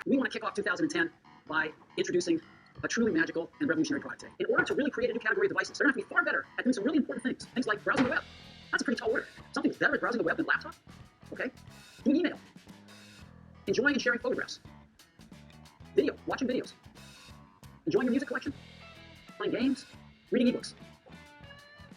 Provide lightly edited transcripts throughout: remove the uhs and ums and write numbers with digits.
We want to kick off 2010 by introducing a truly magical and revolutionary product today. In order to really create a new category of devices, they're going to have to be far better at doing some really important things. Things like browsing the web. That's a pretty tall order. Something's better at browsing the web than laptop. Okay? Doing email. Enjoying and sharing photographs. Video. Watching videos. Enjoying your music collection. Playing games. Reading ebooks.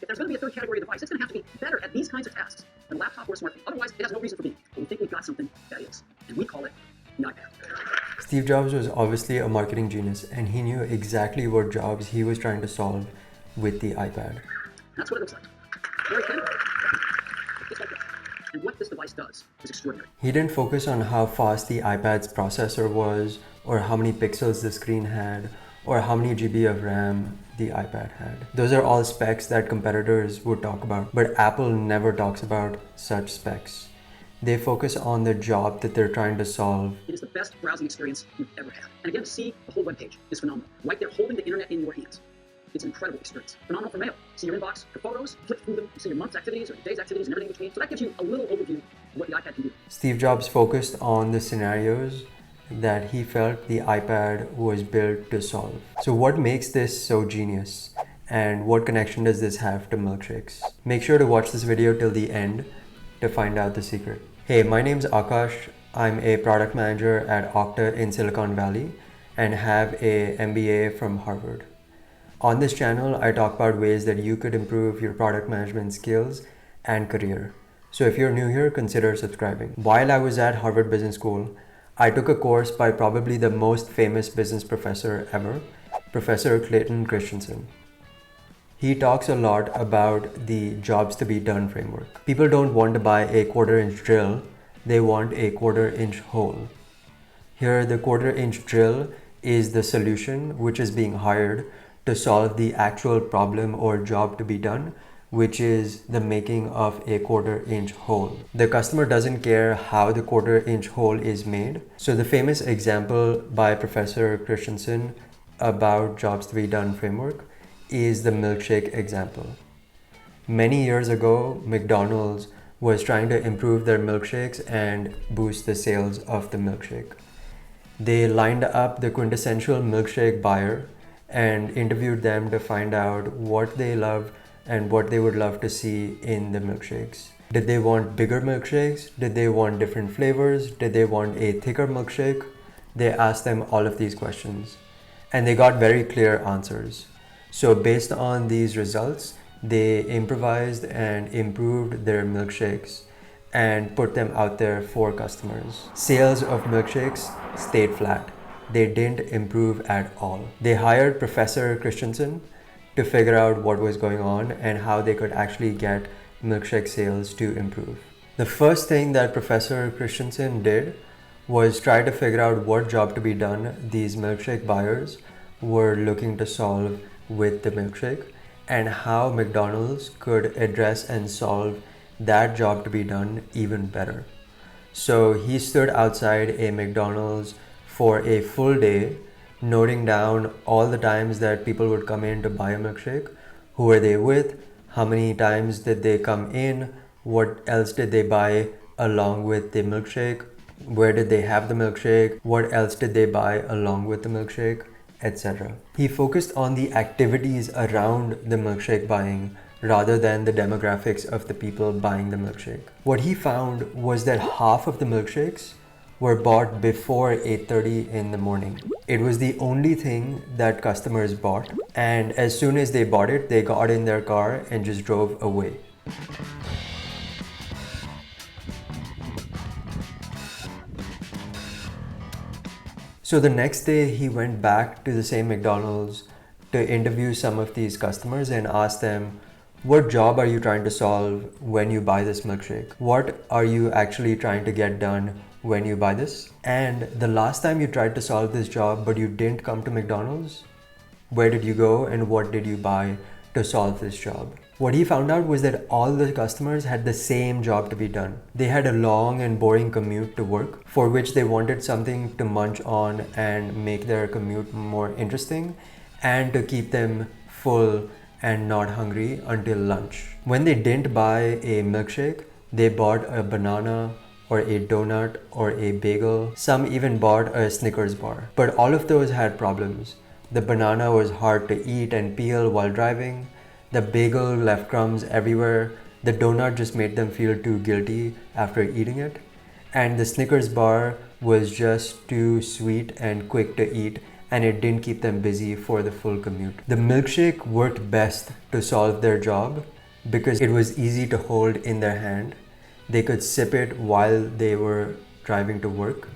If there's going to be a third category of device, it's going to have to be better at these kinds of tasks than a laptop or a smartphone. Otherwise, it has no reason for being. But we think we've got something that is. And we call it the iPad. Steve Jobs was obviously a marketing genius, and he knew exactly what jobs he was trying to solve with the iPad. That's what it looks like. Very thin. Just like this. And what this device does is extraordinary. He didn't focus on how fast the iPad's processor was, or how many pixels the screen had, or how many GB of RAM the iPad had. Those are all specs that competitors would talk about, but Apple never talks about such specs. They focus on the job that they're trying to solve. It is the best browsing experience you've ever had. And again, to see the whole web page is phenomenal. Right there, holding the internet in your hands. It's an incredible experience. Phenomenal for mail. See your inbox, your photos, flip through them, you see your month's activities or your day's activities and everything in between. So that gives you a little overview of what the iPad can do. Steve Jobs focused on the scenarios that he felt the iPad was built to solve. So what makes this so genius? And what connection does this have to milkshakes? Make sure to watch this video till the end to find out the secret. Hey, my name's Akash. I'm a product manager at Okta in Silicon Valley and have a MBA from Harvard. On this channel, I talk about ways that you could improve your product management skills and career. So if you're new here, consider subscribing. While I was at Harvard Business School, I took a course by probably the most famous business professor ever, Professor Clayton Christensen. He talks a lot about the jobs to be done framework. People don't want to buy a 1/4-inch drill, they want a 1/4-inch hole. Here, the 1/4-inch drill is the solution which is being hired to solve the actual problem or job to be done, which is the making of a 1/4-inch hole. The customer doesn't care how the 1/4-inch hole is made. So the famous example by Professor Christensen about jobs to be done framework is the milkshake example. Many years ago, McDonald's was trying to improve their milkshakes and boost the sales of the milkshake. They lined up the quintessential milkshake buyer and interviewed them to find out what they love and what they would love to see in the milkshakes. Did they want bigger milkshakes? Did they want different flavors? Did they want a thicker milkshake? They asked them all of these questions and they got very clear answers. So based on these results, they improvised and improved their milkshakes and put them out there for customers. Sales of milkshakes stayed flat. They didn't improve at all. They hired Professor Christensen to figure out what was going on and how they could actually get milkshake sales to improve. The first thing that Professor Christensen did was try to figure out what job to be done these milkshake buyers were looking to solve with the milkshake and how McDonald's could address and solve that job to be done even better. So he stood outside a McDonald's for a full day, noting down all the times that people would come in to buy a milkshake, who were they with, how many times did they come in, what else did they buy along with the milkshake, where did they have the milkshake, what else did they buy along with the milkshake, etc. He focused on the activities around the milkshake buying rather than the demographics of the people buying the milkshake. What he found was that half of the milkshakes were bought before 8:30 in the morning. It was the only thing that customers bought, and as soon as they bought it, they got in their car and just drove away. So the next day he went back to the same McDonald's to interview some of these customers and ask them, what job are you trying to solve when you buy this milkshake? What are you actually trying to get done when you buy this? And the last time you tried to solve this job but you didn't come to McDonald's, where did you go and what did you buy to solve this job? What he found out was that all the customers had the same job to be done. They had a long and boring commute to work for which they wanted something to munch on and make their commute more interesting and to keep them full and not hungry until lunch. When they didn't buy a milkshake, they bought a banana or a donut or a bagel. Some even bought a Snickers bar. But all of those had problems. The banana was hard to eat and peel while driving. The bagel left crumbs everywhere. The donut just made them feel too guilty after eating it. And the Snickers bar was just too sweet and quick to eat, and it didn't keep them busy for the full commute. The milkshake worked best to solve their job because it was easy to hold in their hand. They could sip it while they were driving to work.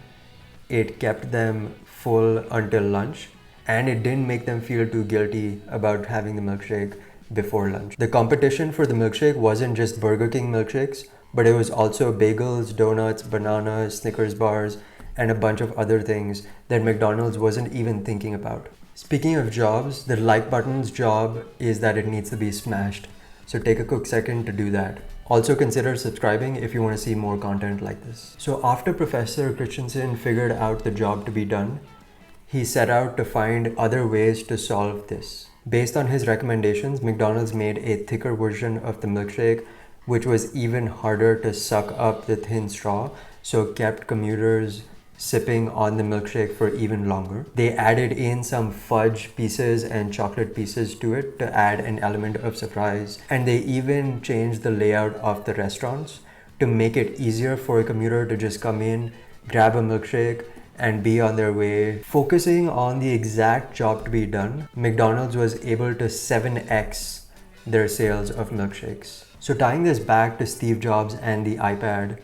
It kept them full until lunch, and it didn't make them feel too guilty about having the milkshake before lunch. The competition for the milkshake wasn't just Burger King milkshakes, but it was also bagels, donuts, bananas, Snickers bars, and a bunch of other things that McDonald's wasn't even thinking about. Speaking of jobs, the like button's job is that it needs to be smashed. So take a quick second to do that. Also consider subscribing if you want to see more content like this. So after Professor Christensen figured out the job to be done, he set out to find other ways to solve this. Based on his recommendations, McDonald's made a thicker version of the milkshake, which was even harder to suck up the thin straw, so kept commuters sipping on the milkshake for even longer. They added in some fudge pieces and chocolate pieces to it to add an element of surprise. And they even changed the layout of the restaurants to make it easier for a commuter to just come in, grab a milkshake, and be on their way. Focusing on the exact job to be done, McDonald's was able to 7x their sales of milkshakes. So tying this back to Steve Jobs and the iPad,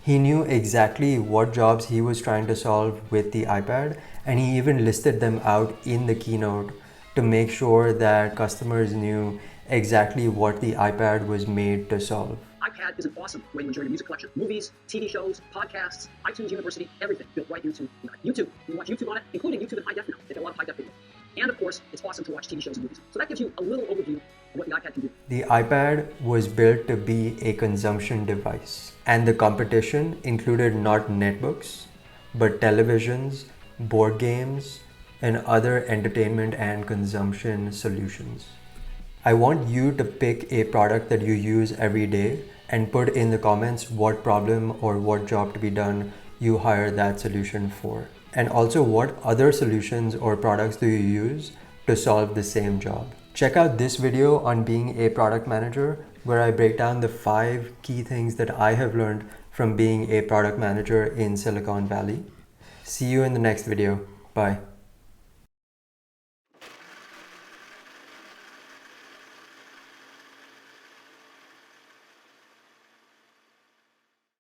he knew exactly what jobs he was trying to solve with the iPad, and he even listed them out in the keynote to make sure that customers knew exactly what the iPad was made to solve. iPad is an awesome way to enjoy your music collection. Movies, TV shows, podcasts, iTunes University, everything built right into YouTube. You can watch YouTube on it, including YouTube in high def now. They've got a lot of high def video. And of course, it's awesome to watch TV shows and movies. So that gives you a little overview of what the iPad can do. The iPad was built to be a consumption device, and the competition included not netbooks, but televisions, board games, and other entertainment and consumption solutions. I want you to pick a product that you use every day and put in the comments what problem or what job to be done you hire that solution for. And also, what other solutions or products do you use to solve the same job? Check out this video on being a product manager, where I break down the 5 key things that I have learned from being a product manager in Silicon Valley. See you in the next video. Bye.